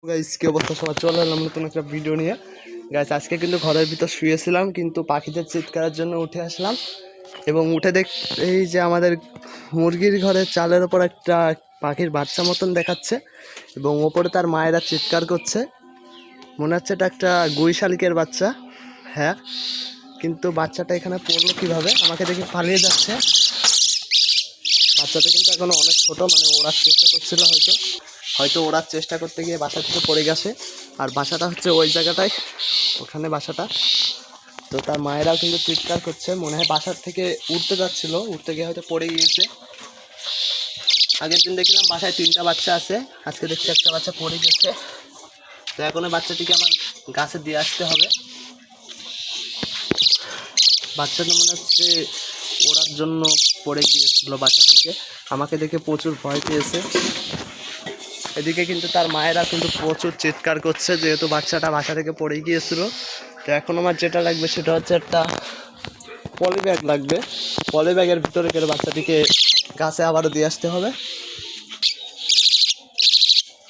Guys কি অবস্থা সবার, চলে এলাম নতুন একটা ভিডিও নিয়ে। গাইস আজকে কিন্তু ঘরের ভিতর শুয়েছিলাম, কিন্তু পাখিদের চিৎকারের জন্য উঠে আসলাম এবং উঠে এই যে আমাদের মুরগির ঘরের চালের ওপর একটা পাখির বাচ্চা মতন দেখাচ্ছে এবং ওপরে তার মায়েরা চিৎকার করছে। মনে হচ্ছে এটা একটা গুই শালিকের বাচ্চা। হ্যাঁ, কিন্তু বাচ্চাটা এখানে পড়লো কিভাবে? আমাকে দেখে পালিয়ে যাচ্ছে। বাচ্চাটা কিন্তু এখনো অনেক ছোট, মানে ওড়ার চেষ্টা করছিল, হয়তো হয়তো ওড়ার চেষ্টা করতে গিয়ে বাসা থেকে পড়ে গেছে। আর বাসাটা হচ্ছে ওই জায়গাটায়, ওখানে বাসাটা। তো তার মায়েরাও কিন্তু চিৎকার করছে, মনে হয় বাসার থেকে উঠতে যাচ্ছিল, উঠতে গিয়ে হয়তো পড়ে গিয়েছে। আগের দিন দেখলাম বাসায় 3টা বাচ্চা আছে, আজকে দেখছি একটা বাচ্চা পড়ে গেছে। তো এখন ওই বাচ্চাটিকে আমার গাছে দিয়ে আসতে হবে। বাচ্চাটা মনে হচ্ছে ওড়ার জন্য পড়ে গিয়েছিল বাসা থেকে, আমাকে দেখে প্রচুর ভয় পেয়েছে। এদিকে কিন্তু তার মায়েরা কিন্তু প্রচুর চিৎকার করছে, যেহেতু বাচ্চাটা বাসা থেকে পড়ে গিয়েছিল। তো এখন আমার যেটা লাগবে সেটা হচ্ছে একটা পলি ব্যাগ লাগবে। পলি ব্যাগের ভিতরে করে বাচ্চাটিকে গাছে আবারও দিয়ে আসতে হবে।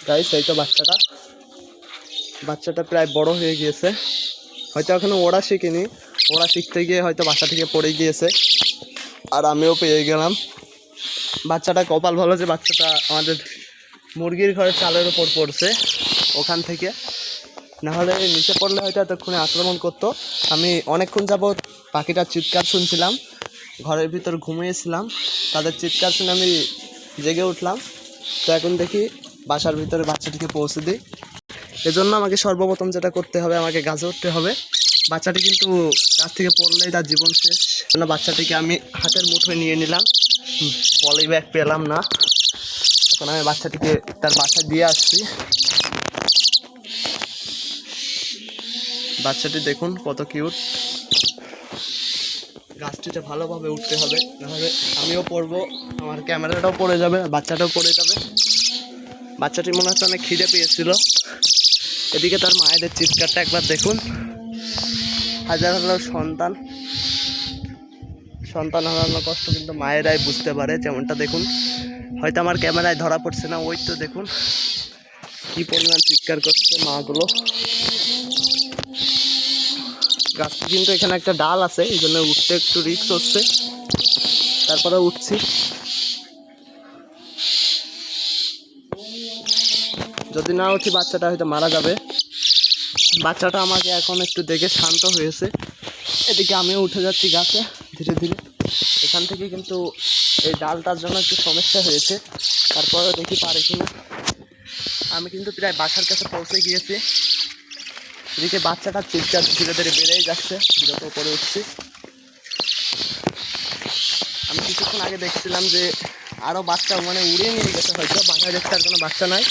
গাইস এই তো বাচ্চাটা প্রায় বড় হয়ে গিয়েছে, হয়তো এখনো ওড়া শিখিনি। ওড়া শিখতে গিয়ে হয়তো বাসা থেকে পড়ে গিয়েছে, আর আমিও পেয়ে গেলাম। বাচ্চাটা কপাল ভালো যে বাচ্চাটা আমাদের মুরগির ঘরের চালের উপর পড়ছে ওখান থেকে, নাহলে নিচে পড়লে হয়তো এতক্ষণে আক্রমণ করতো। আমি অনেকক্ষণ যাবৎ পাখিটার চিৎকার শুনছিলাম, ঘরের ভিতর ঘুমিয়েছিলাম, তাদের চিৎকার শুনে আমি জেগে উঠলাম। তো এখন দেখি বাসার ভিতরে বাচ্চাটিকে পৌঁছে দিই। এজন্য আমাকে সর্বপ্রথম যেটা করতে হবে, আমাকে গাছে উঠতে হবে। বাচ্চাটি কিন্তু গাছ থেকে পড়লেই তার জীবন শেষ। বাচ্চাটিকে আমি হাতের মুঠোয় নিয়ে নিলাম, পলি ব্যাগ পেলাম না। এখন আমি বাচ্চাটিকে তার বাসায় দিয়ে আসছি। বাচ্চাটি দেখুন কত কিউট। গাছটিতে ভালোভাবে উঠতে হবে, নাহলে আমিও পড়বো, আমার ক্যামেরাটাও পড়ে যাবে, বাচ্চাটাও পড়ে যাবে। বাচ্চাটি মনে হচ্ছে অনেক খিদে পেয়েছিল। এদিকে তার মায়েদের চিৎকারটা একবার দেখুন। হাজার হাজার সন্তান হারানোর কষ্ট কিন্তু মায়েরাই বুঝতে পারে, যেমনটা দেখুন। হয়তো আমার ক্যামেরায় ধরা পড়ছে না, ওই তো দেখুন কি পরিমাণ চিৎকার করছে মাগুলো। গাছটি কিন্তু এখানে একটা ডাল আছে, এই জন্য উঠতে একটু রিস্ক হচ্ছে, তারপরে উঠছি। যদি না উঠি বাচ্চাটা হয়তো মারা যাবে। বাচ্চাটা আমাকে এখন একটু দেখে শান্ত হয়েছে। এদিকে আমিও উঠে যাচ্ছি গাছে ধীরে ধীরে। এখান থেকে কিন্তু এই ডালটার জন্য একটু সমস্যা হয়েছে, তারপরে দেখি পারে কিনা। আমি কিন্তু প্রায় বাসার কাছে পৌঁছে গিয়েছি। এদিকে বাচ্চাটার চিৎকার ধীরে ধীরে বেড়েই যাচ্ছে, যত উপরে উঠছি। আমি কিছুক্ষণ আগে দেখছিলাম যে আরও বাচ্চা মানে উড়িয়ে নিয়ে গেছে, হয়তো বাসায় দেখতে আর কোনো বাচ্চা নাই।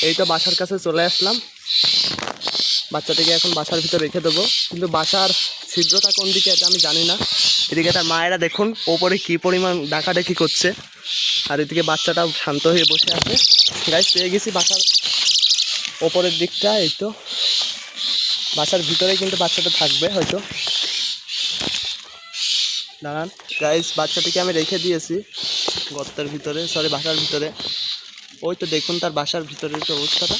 এই তো বাসার কাছে চলে আসলাম। বাচ্চাটাকে এখন বাসার ভিতরে রেখে দেবো, কিন্তু বাসার ছিদ্রটা কোন দিকে এটা আমি জানি না। এদিকে তার মায়েরা দেখুন ওপরে কী পরিমাণ ডাকাডাকি করছে, আর এদিকে বাচ্চাটাও শান্ত হয়ে বসে আছে। গাইস পেয়ে গেছি বাসার ওপরের দিকটা। এই তো বাসার ভিতরেই কিন্তু বাচ্চাটা থাকবে হয়তো। দাঁড়ান গাইস, বাচ্চাটিকে আমি রেখে দিয়েছি গর্তের ভিতরে, বাসার ভিতরে। ওই তো দেখুন তার বাসার ভিতরের যে অবস্থাটা।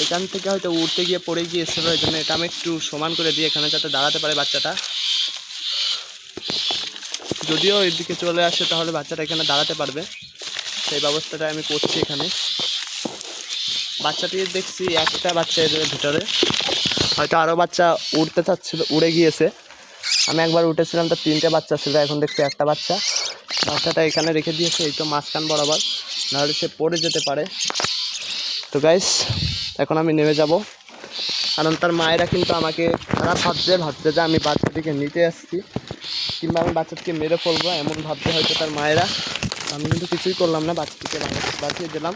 এখান থেকে হয়তো উঠতে গিয়ে পড়ে গিয়েছিল, এই জন্য এটা আমি একটু সমান করে দিই এখানে, যাতে দাঁড়াতে পারে বাচ্চাটা। যদিও এদিকে চলে আসে তাহলে বাচ্চাটা এখানে দাঁড়াতে পারবে, সেই ব্যবস্থাটা আমি করছি এখানে। বাচ্চাটি দেখছি একটা বাচ্চা এর ভিতরে, হয়তো আরও বাচ্চা উঠতে চাচ্ছিল, উড়ে গিয়েছে। আমি একবার উঠেছিলাম তো 3টে বাচ্চা ছিল, এখন দেখছি একটা বাচ্চা। বাচ্চাটা এখানে রেখে দিয়েছে এই তো মাঝখান বরাবর, নাহলে সে পড়ে যেতে পারে। তো গাইস এখন আমি নেমে যাব, কারণ তার মায়েরা কিন্তু আমাকে খারাপ ভাবছে যে আমি বাচ্চাটিকে নিতে আসছি, কিংবা আমি বাচ্চাটিকে মেরে ফেলবো, এমন ভাবছে হয়তো তার মায়েরা। আমি কিন্তু কিছুই করলাম না, বাচ্চাটিকে বাঁচিয়ে দিলাম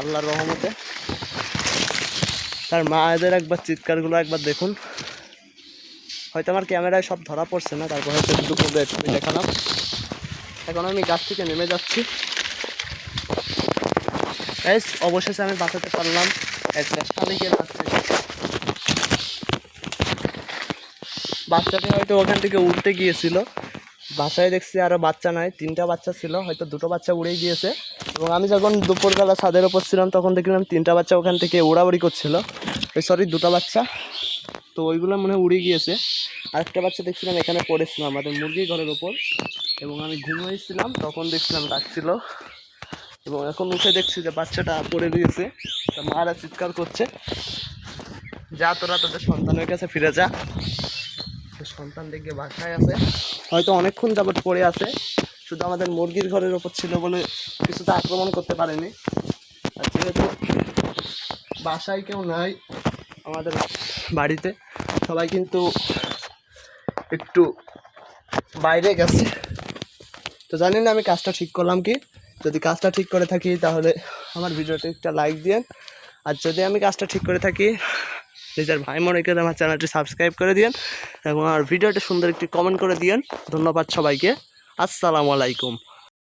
আল্লাহর রহমতে। তার মায়েদের একবার চিৎকারগুলো একবার দেখুন। হয়তো আমার ক্যামেরায় সব ধরা পড়ছে না, তারপর হয়তো একটু করে একটু দেখালাম। এখন আমি গাছ থেকে নেমে যাচ্ছি। অবশেষে আমি বাঁচাতে পারলাম একটা শালিকের বাচ্চাকে। বাচ্চাটি হয়তো ওখান থেকে উঠতে গিয়েছিল, বাসায় দেখছি আরও বাচ্চা নাই, 3টা বাচ্চা ছিল, হয়তো 2টো বাচ্চা উড়ে গিয়েছে। এবং আমি যখন দুপুরবেলা ছাদের ওপর ছিলাম তখন দেখলাম 3টা বাচ্চা ওখান থেকে উড়াউড়ি করছিল, সরি 2টা বাচ্চা, তো ওইগুলো মনে হয় উড়ে গিয়েছে। আরেকটা বাচ্চা দেখছিলাম এখানে পড়েছিল আমাদের মুরগির ঘরের ওপর, এবং আমি ঘুমিয়েছিলাম তখন দেখছিলাম ডাকছিল, এবং এখন উঠে দেখছি যে বাচ্চাটা পড়ে দিয়েছে। তা মারা চিৎকার করছে, যা তোরা তোদের সন্তানের কাছে ফিরে যা, সন্তান দেখে বাসায় আছে, হয়তো অনেকক্ষণ যাবত পড়ে আছে, শুধু আমাদের মুরগির ঘরের ওপর ছিল বলে কিছুটা আক্রমণ করতে পারেনি। আর যেহেতু বাসায় কেউ নাই আমাদের বাড়িতে, সবাই কিন্তু একটু বাইরে গেছে, তো জানি না আমি কাজটা ঠিক করলাম কি। যদি কাজটা ঠিক করে থাকি তাহলে আমার ভিডিওতে একটা লাইক দিন, আর যদি আমি কাজটা ঠিক করে থাকি নিজের ভাই মনেকে আমার চ্যানেলটি সাবস্ক্রাইব করে দিন, এবং আমার ভিডিওটা সুন্দর একটি কমেন্ট করে দিন। ধন্যবাদ সবাইকে, আসসালামু আলাইকুম।